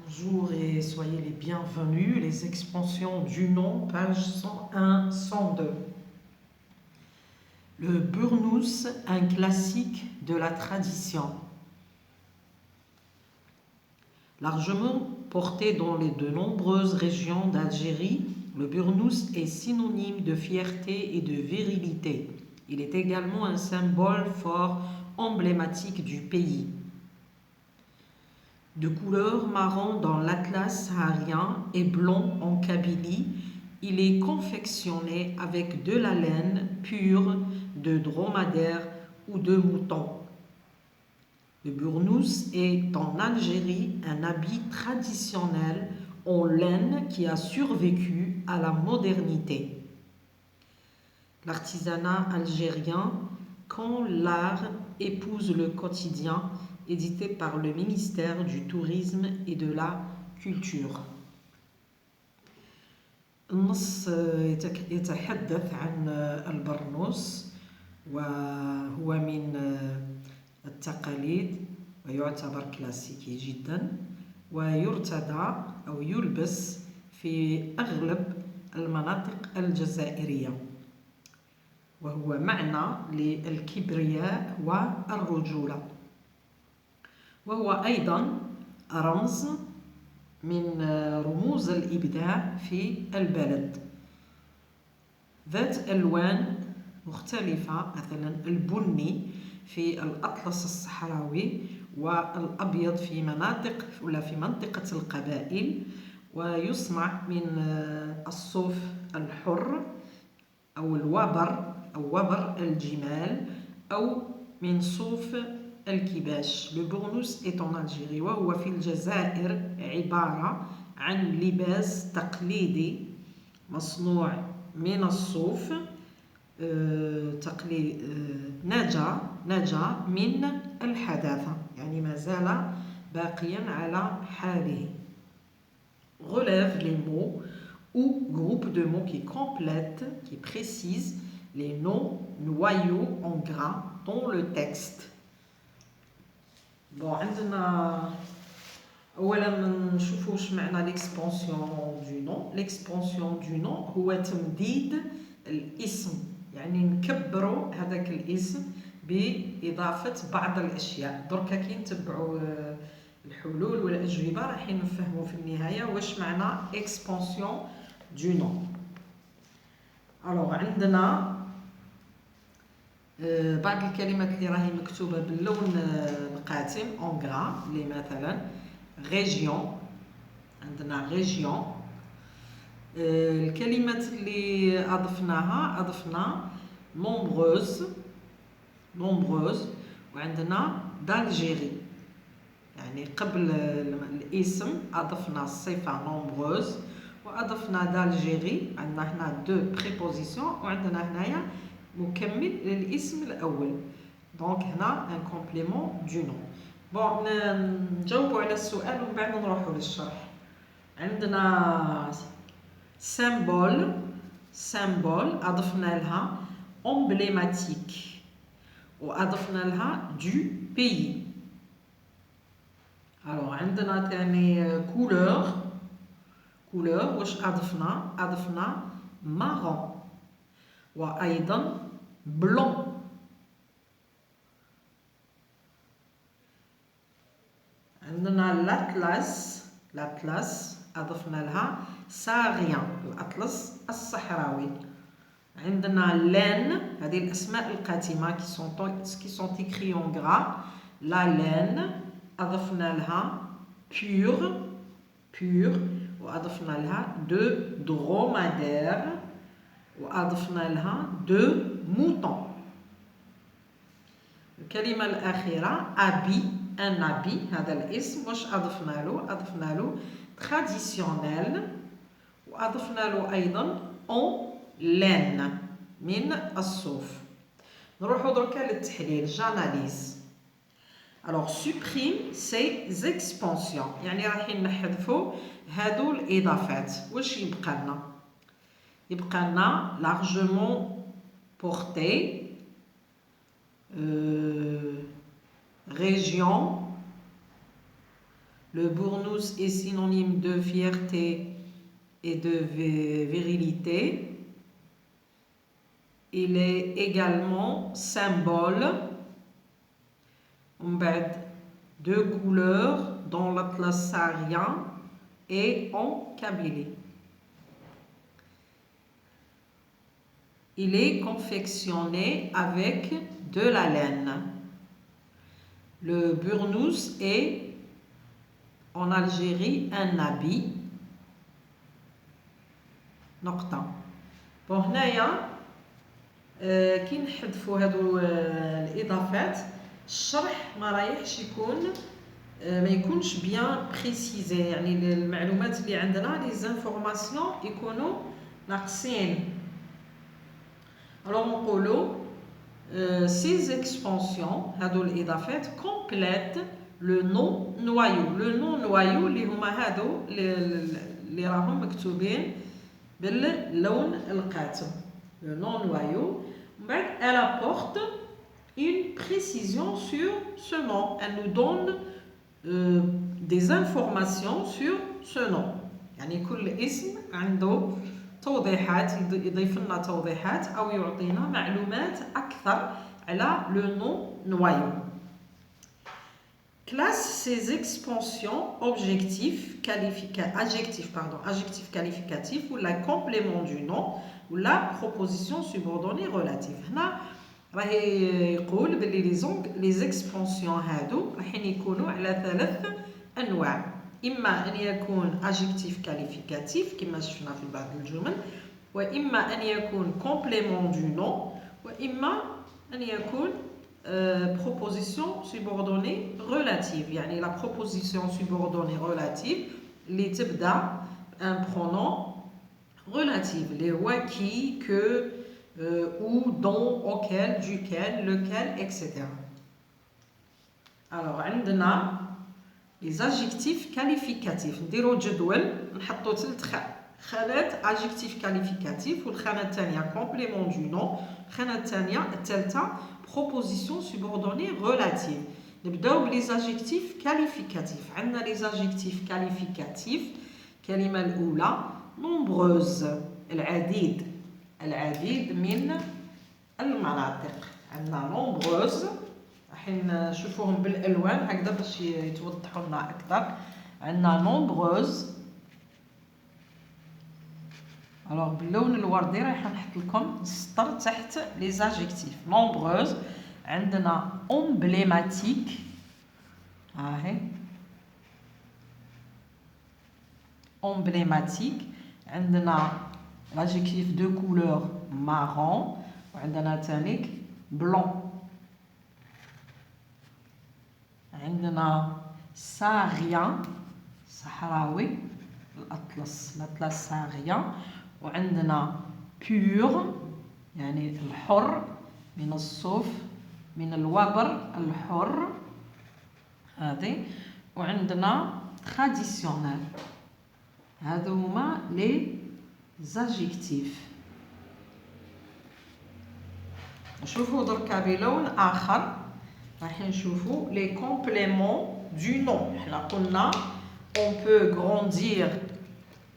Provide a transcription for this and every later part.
Bonjour et soyez les bienvenus. Les expansions du nom, page 101-102. Le burnous, un classique de la tradition. Largement porté dans de nombreuses régions d'Algérie, le burnous est synonyme de fierté et de virilité. Il est également un symbole fort emblématique du pays. De couleur marron dans l'Atlas saharien et blond en Kabylie, il est confectionné avec de la laine pure de dromadaire ou de mouton. Le burnous est en Algérie un habit traditionnel en laine qui a survécu à la modernité. L'artisanat algérien, quand l'art épouse le quotidien, édité par le ministère du Tourisme et de la Culture. النص يتحدث عن البرنوس وهو من التقاليد ويعتبر كلاسيكي جدا ويرتدى أو يلبس في أغلب المناطق الجزائرية وهو معنى للكبرياء والرجولة وهو أيضا رمز من رموز الإبداع في البلد ذات ألوان مختلفة مثلا البني في الأطلس الصحراوي والأبيض في منطقة القبائل ويصنع من الصوف الحر أو وبر الجمال أو من صوف الكباش. Le burnous est en Algérie وهو في الجزائر عبارة عن لباس تقليدي مصنوع من الصوف نجا من الحداثة يعني ما زال باقيا على حاله. Relève les mots ou groupe de mots qui complètent, qui précisent les noms noyaux en gras dans le texte. عندنا اولا نشوفوا واش معنى ليكسبانسيون دو نون. ليكسبانسيون دو نون هو تمديد الاسم يعني نكبروا هذاك الاسم باضافه بعض الاشياء. دركا كي نتبعوا الحلول والاجوبه راح نفهموا في النهايه واش معنى اكسبانسيون دو نون. الوغ عندنا بعض الكلمات اللي راهي مكتوبة باللون القاتم en gras اللي مثلا ريجيون. عندنا ريجيون. الكلمات اللي أضفنا nombreuse وعندنا d'Algérie يعني قبل الاسم أضفنا الصفة nombreuse وأضفنا d'Algérie. عندنا هنا دو بريبوزيسيون وعندنا هنايا مكمل للاسم الأول. دونك هنا ان كومبليمون دو نون. نجاوبوا على السؤال ومن بعد نروحوا للشرح. عندنا سامبول أضفنا لها امبليماتيك وأضفنا لها دو بيي. الوغ عندنا ثاني كولور واش أضفنا مارون وأيضا بلون. عندنا الأطلس أضفنا لها ساريان الأطلس الصحراوي. عندنا لين هذه الأسماء القاتمة qui sont écrits en gras. لا لين أضفنا لها pure وأضفنا لها دو dromadaire وأضفنا لها دو موطون. الكلمة الأخيرة أبي هذا الاسم واش أضفنا له traditionnel وأضفنا له أيضا en laine من الصوف. نروحوا دركا للتحليل جاناليز. alors supprime ces expansions يعني رايحين نحذفوا هادو الإضافات. واش يبقى لنا largement porté, région, Le bournous est synonyme de fierté et de virilité. Il est également symbole de couleurs dans l'atlas saharien et en Kabylie. Il est confectionné avec de la laine. Le bournous est en Algérie un habit. نقطة. بون هنايا كي نحذفوا هادو الإضافات الشرح ما رايحش يكون ما يكونش بيان بريسيزي، يعني المعلومات اللي عندنا لي زانفورماسيون يكونوا ناقصين. Alors نقولوا ces expansions هادو الإضافات complètent le nom noyau. Le nom noyau اللي هما هادو اللي راهم مكتوبين باللون القاتم. Le nom noyau. Elle apporte une précision sur ce nom. Elle nous donne des informations sur ce nom. يعني كل اسم عنده توضيحات، يضيف لنا توضيحات أو يعطينا معلومات أكثر على le nom noyau. Classe ces expansions adjectifs qualificatifs ou la complément du nom ou la proposition subordonnée relative. هنا راه يقول بلي les expansions هادو راح يكونوا على 3 أنواع. إما أن يكون adjectif qualificatif كما شفنا في بعض الجمل، وإما أن يكون complément du nom، وإما أن يكون proposition subordonnée relative. يعني la proposition subordonnée relative اللي تبدا un pronom relatif اللي هو qui, que, où, dont, auquel, duquel, lequel, etc. Alors عندنا les adjectifs qualificatifs. نديرو جدول نحطو 3 خانات adjectif qualificatif، والخانة الثانية complément du nom، الخانة الثالثة proposition subordonnée relative. نبداو بلي adjectifs qualificatifs. عندنا les adjectifs qualificatifs الكلمة الأولى nombreuse، العديد من المناطق. عندنا nombreuse راح نشوفوهم بالالوان هكذا باش يتوضحوا لنا اكثر. عندنا nombreuse. الوغ باللون الوردي راح نحط لكم سطر تحت لي زادجيكتيف. nombreuse. عندنا emblématique، هاهي emblématique. عندنا l'adjectif de couleur marron، وعندنا ثاني blanc. عندنا saharien صحراوي، الأطلس saharien. وعندنا pur يعني الحر، من الصوف، من الوبر الحر هذه. وعندنا traditionnel. هذو هما لي زادجيكتيف. نشوفوا دركا بلون آخر راح نشوفوا لي كومبليمون du nom. حنا قلنا on peut grandir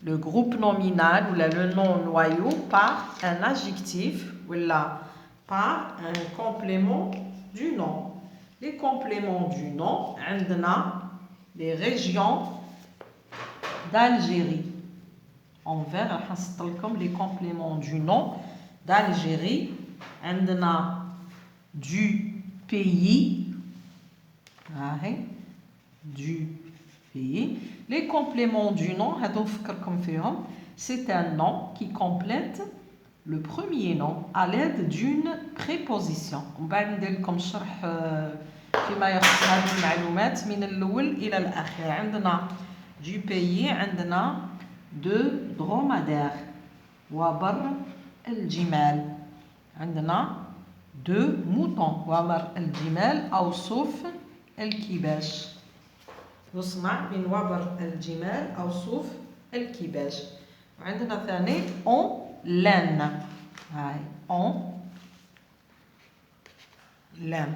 le groupe nominal ou le nom noyau par un adjectif ou par un complément du nom. Les compléments du nom, عندنا les régions d'Algérie. En vert راح نسطر لكم les compléments du nom d'Algérie. عندنا du pays، هاهي du pays. Les compléments du nom هادو نفكركم فيهم. C'est un nom qui complète le premier nom à l'aide d'une préposition. ومن بعد ندير لكم الشرح فيما يخص هذه المعلومات من الأول إلى الأخير. عندنا du pays، عندنا de dromadaire، وبر الجمال. عندنا de mouton، وبر الجمال أو صوف الكباش. يصنع من وبر الجمال أو صوف الكباش. وعندنا ثاني en laine، هاي en laine.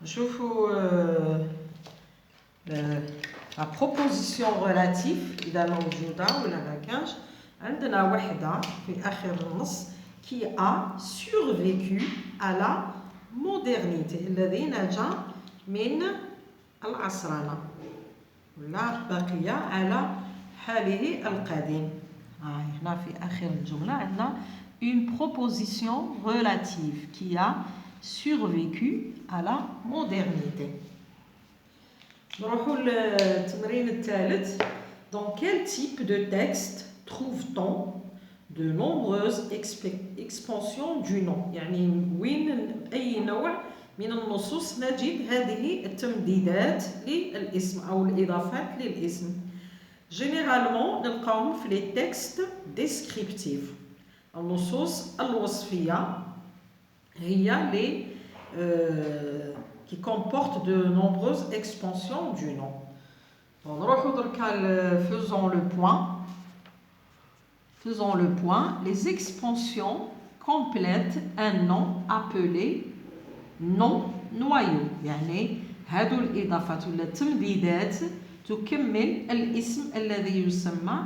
نشوفوا La proposition relative إذا موجودة ولا ما كانش عندنا وحدة في آخر النص qui a survécu à la modernité الذي نجا من العصرنة ولا بقي على حاله القديم. هنا في آخر الجملة عندنا une proposition relative qui a survécu à la modernité. نروحوا للتمرين الثالث. Dans quel type de texte trouve-t-on de nombreuses expansions du nom؟ يعني وين أي نوع من النصوص نجد هذه التمديدات للاسم أو الإضافات للاسم. Généralement نلقاهم في les textes descriptifs. النصوص الوصفية هي les qui comportent de nombreuses expansions du nom. نروحوا دركا faisons le point. Faisons le point. Les expansions complètent un nom appelé nom noyau. يعني هذو الإضافات ولا التمديدات تكمل الاسم الذي يسمى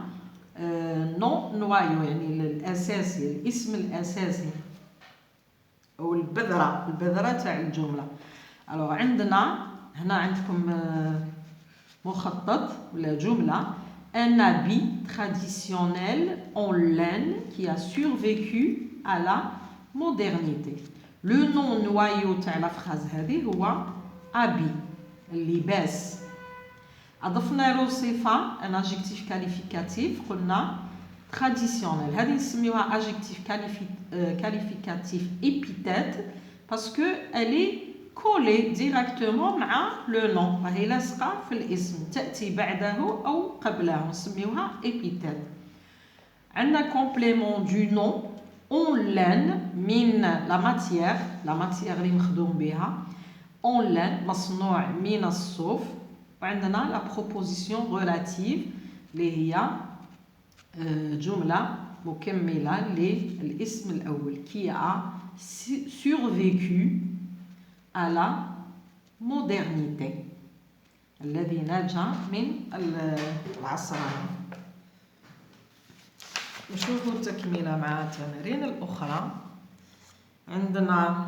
nom noyau يعني الأساسي الاسم الأساسي أو البذرة تاع الجملة. alors عندنا هنا عندكم مخطط ولا جملة un habit traditionnel en laine qui a survécu à la modernité. Le nom noyau تاع la phrase هذه هو habit اللباس. أضفنا له صفة un adjectif qualificatif قلنا traditionnel. هذه نسميوها adjectif qualificatif épithète parce que elle est collée directement مع le nom. راهي لاصقة في الاسم تأتي بعده أو قبله نسميوها épithète. عندنا complément du nom en laine من la matière اللي مخدوم بها en laine مصنوع من الصوف. وعندنا la proposition relative اللي هي جملة مكملة للاسم الأول qui a survécu à la modernité الذي نجا من العصرنة. نشوفوا التكملة مع التمارين الأخرى. عندنا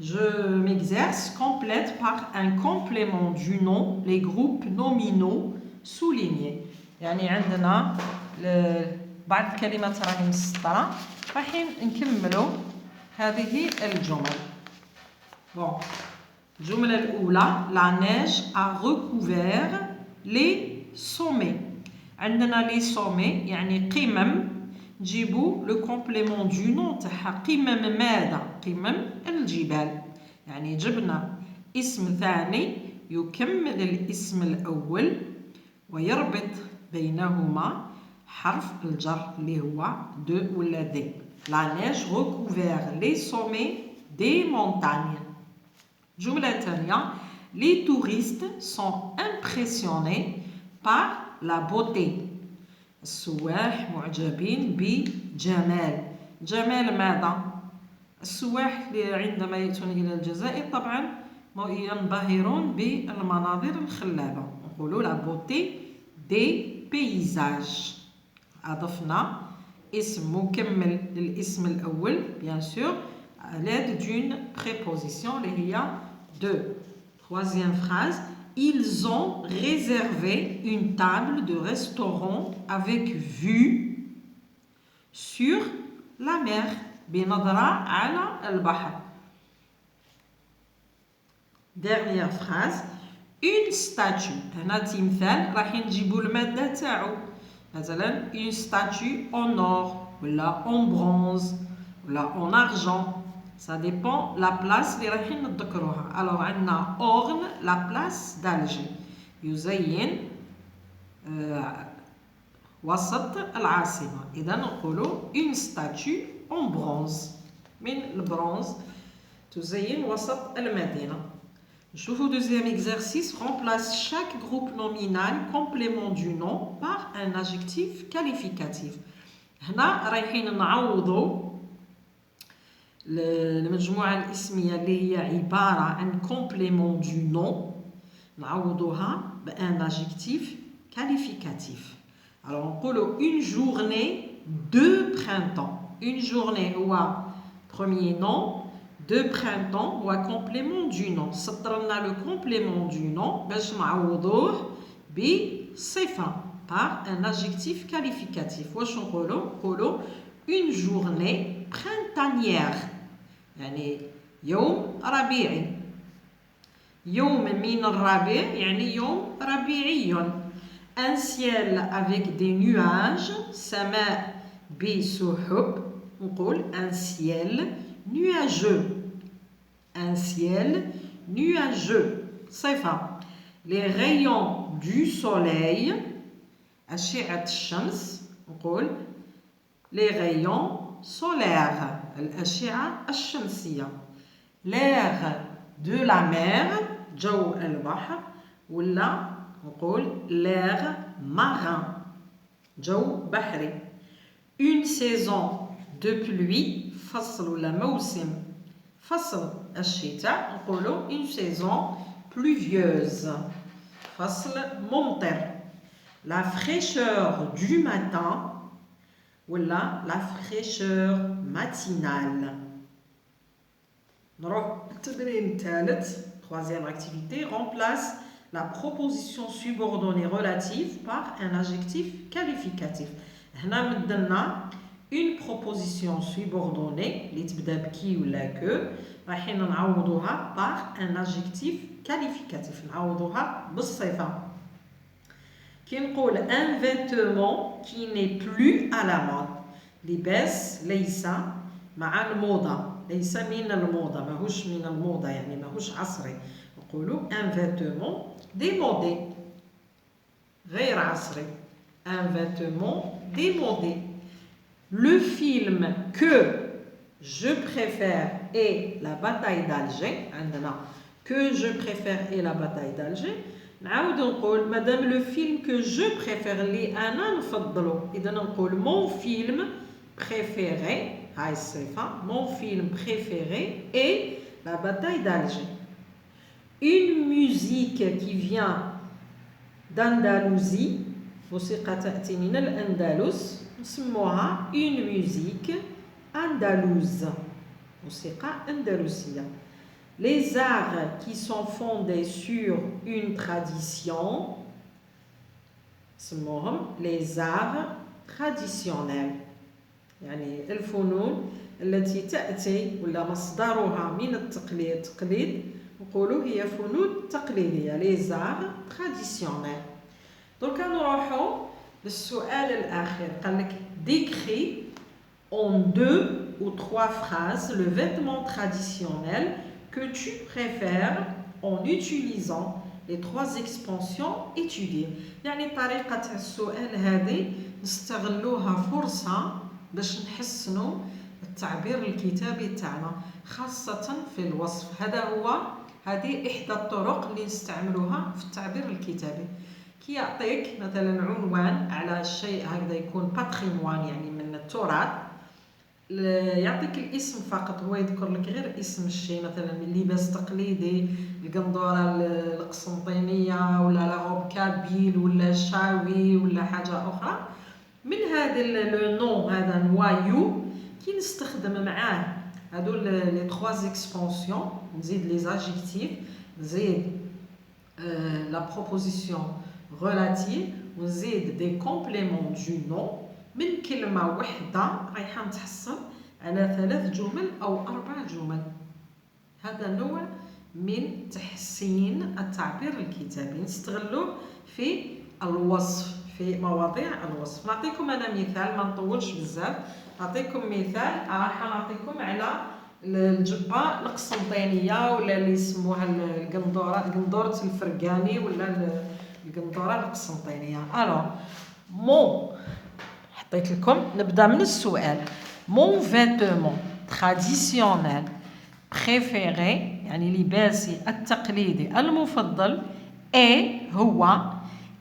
je m'exerce complète par un complément du nom les groupes nominaux soulignés. يعني عندنا بعض الكلمات راهي مسطرة رايحين نكملوا هذه الجمل. bon الجملة الأولى la neige a recouvert les sommets. عندنا les sommets يعني قمم. نجيبوا لو كومبليمون دو نون تاعها قمم ماذا؟ قمم الجبال. يعني جبنا اسم ثاني يكمل الاسم الأول ويربط بينهما حرف الجر اللي هو دو ولا دي. La neige recouvert les sommets des montagnes. جملة ثانية les touristes sont impressionnés par la beauté. السواح معجبين بجمال. جمال ماذا؟ السواح عندما يأتون إلى الجزائر طبعا ينبهرون بالمناظر الخلابة. نقولوا la beauté des paysages. أضفنا اسم مكمل للاسم الأول bien sûr à l'aide d'une préposition اللي هي de. Troisième phrase. Ils ont réservé une table de restaurant avec vue sur la mer. بنظرة على البحر. Dernière phrase. Une statue. هنا تمثال راح نجيبوا المادة تاعو. مثلا une statue en or ولا en bronze ولا en argent. Ça dépend la place اللي رايحين نذكروها. alors عندنا orne la place d'Alger يزين وسط العاصمة. إذا نقولوا une statue en bronze من البرونز تزين وسط المدينة. نشوفوا deuxième exercice. Remplace chaque groupe nominal complément du nom par un adjectif qualificatif. هنا رايحين نعوضوا المجموعة الاسمية اللي هي عبارة عن complément du nom نعوضوها بان adjectif qualificatif. Alors on dit une journée de printemps. Une journée هو premier nom, de printemps هو complément du nom. سطرنا le complément du nom باش نعوضوه بصفة par un adjectif qualificatif. واش نقولوا une journée printanière. يعني يوم ربيعي. يوم من الربيع يعني يوم ربيعي. Un ciel avec des nuages, سماء بسحب. نقول un ciel nuageux. Un ciel nuageux. صفة. Les rayons du soleil, أشعة الشمس. نقول les rayons solaires, الأشعة الشمسية. L'air de la mer, جو البحر. ولا نقول l'air marin, جو بحري. Une saison de pluie, فصل ولا موسم فصل الشتاء. نقولوا une saison pluvieuse, فصل ممطر. La fraîcheur du matin ولا la fraîcheur matinale. نروح التمرين الثالث. Troisième activité, remplace la proposition subordonnée relative par un adjectif qualificatif. هنا مدلنا une proposition subordonnée اللي تبدا بكي ولا que رايحين نعوضوها par un adjectif qualificatif. نعوضوها بالصفة. كي نقول un vêtement qui n'est plus à la mode. لباس ليس مع الموضة. ليس من الموضة. ماهوش من الموضة يعني ماهوش عصري. نقولوا un vêtement démodé. غير عصري. Un vêtement démodé. Le film que je préfère est la bataille d'Alger. عندنا que je préfère est la bataille d'Alger. نعاود نقول مادام le film que je préfère اللي أنا نفضلو. إذا نقول mon film préféré. هاي الصفة. Mon film préféré est la bataille d'Alger. Une musique qui vient d'Andalousie. موسيقى تأتي من الأندلس. نسموها une musique andalouse. موسيقى أندلسية. Les arts qui sont fondés sur une tradition. نسموهم les arts traditionnels. يعني الفنون التي تأتي ولا مصدرها من التقليد نقولوا هي فنون تقليدية. les arts traditionnels. Donc نروحوا للسؤال الأخير. قال لك décris en 2 ou 3 phrases le vêtement traditionnel que tu préfères en utilisant les 3 expansions étudiées. يعني طريقة السؤال هذه نستغلوها فرصة باش نحسنوا التعبير الكتابي تاعنا خاصة في الوصف. هذه إحدى الطرق اللي نستعملوها في التعبير الكتابي. كي يعطيك مثلا عنوان على شيء هكذا يكون باتريموان يعني من التراث يعطيك الاسم فقط. هو يذكر لك غير اسم الشيء مثلا اللباس التقليدي القندوره القسنطينيه ولا لا روب كابيل ولا الشاوي ولا حاجه اخرى. من هذا لو نون هذا نوايو كي نستخدم معاه هادو لي 3 اكسبانسيون. نزيد لي زادجيكتيف نزيد لا بروبوزيسيون relative ونزيد دي كومبليمون دو نون. من كلمة وحدة رايحة نتحصل على 3 جمل أو 4 جمل. هذا نوع من تحسين التعبير الكتابي نستغلوه في الوصف في مواضيع الوصف. نعطيكم أنا مثال ما نطولش بزاف. نعطيكم مثال راح نعطيكم على الجبة القسنطينية ولا اللي يسموها القندورة الفرقاني ولا القندورة القسنطينية. مون حطيت لكم نبدا من السؤال. مون فيتمون تراديسيونيل بريفيري يعني لباسي التقليدي المفضل هو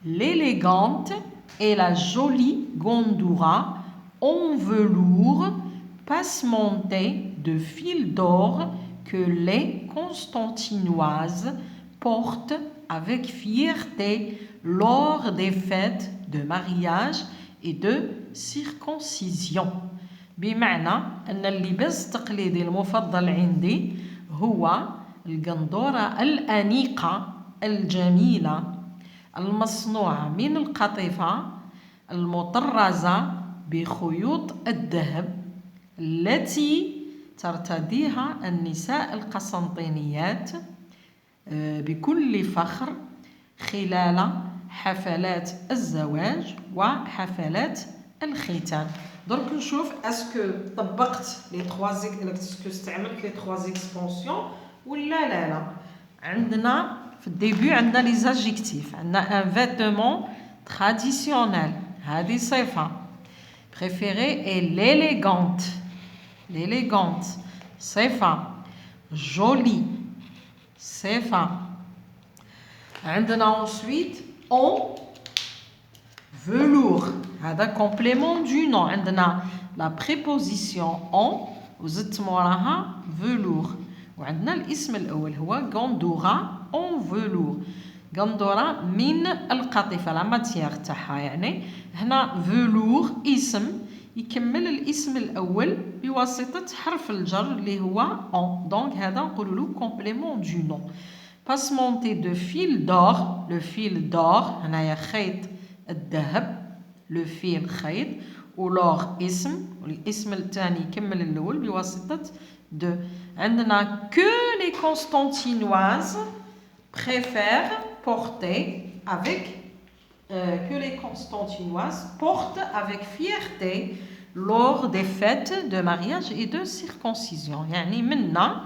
l'élégante et la jolie gondura en velours passementé de fil d'or que les Constantinoises portent avec fierté lors des fêtes de mariage et de circoncision. بمعنى أن اللباس التقليدي المفضل عندي هو القندورة الأنيقة الجميلة المصنوعة من القطيفة المطرزة بخيوط الذهب التي ترتديها النساء القسنطينيات بكل فخر خلال حفلات الزواج وحفلات الختان. دونك نشوف اسكو طبقت لي 3 اسكو استعملت لي 3 اكسبونسيون ولا لا. عندنا في الديبي عندنا لي زادجيكتيف. عندنا ان فيتمون تراديسيونيل، هذه صفه. بريفيري اي ليليغانت، l'élégante صفة. joli صفة. عندنا ensuite en velours، هذا complément du nom. عندنا la préposition en وزدت موراها velours. وعندنا الاسم الأول هو غندورة en velours. غندورة من القطيفة لا ماتيير تاعها، يعني هنا velours اسم يكمل الاسم الأول بواسطة حرف الجر اللي هو en. دونك هذا نقولوا له complément du nom. passementé de fil d'or، le fil d'or هنايا خيط الذهب، le fil خيط، ولور اسم، والاسم الثاني يكمل الأول بواسطة de. عندنا que les constantinoises préfèrent porter avec que les Constantinoises portent avec fierté lors des fêtes de mariage et de circoncision. يعني منا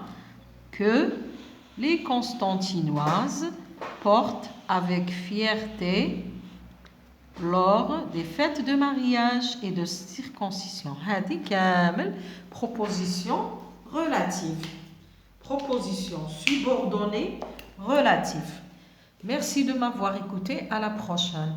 que les Constantinoises portent avec fierté lors des fêtes de mariage et de circoncision. هذه كامل proposition relative. Proposition subordonnée relative. Merci de m'avoir écouté. À la prochaine.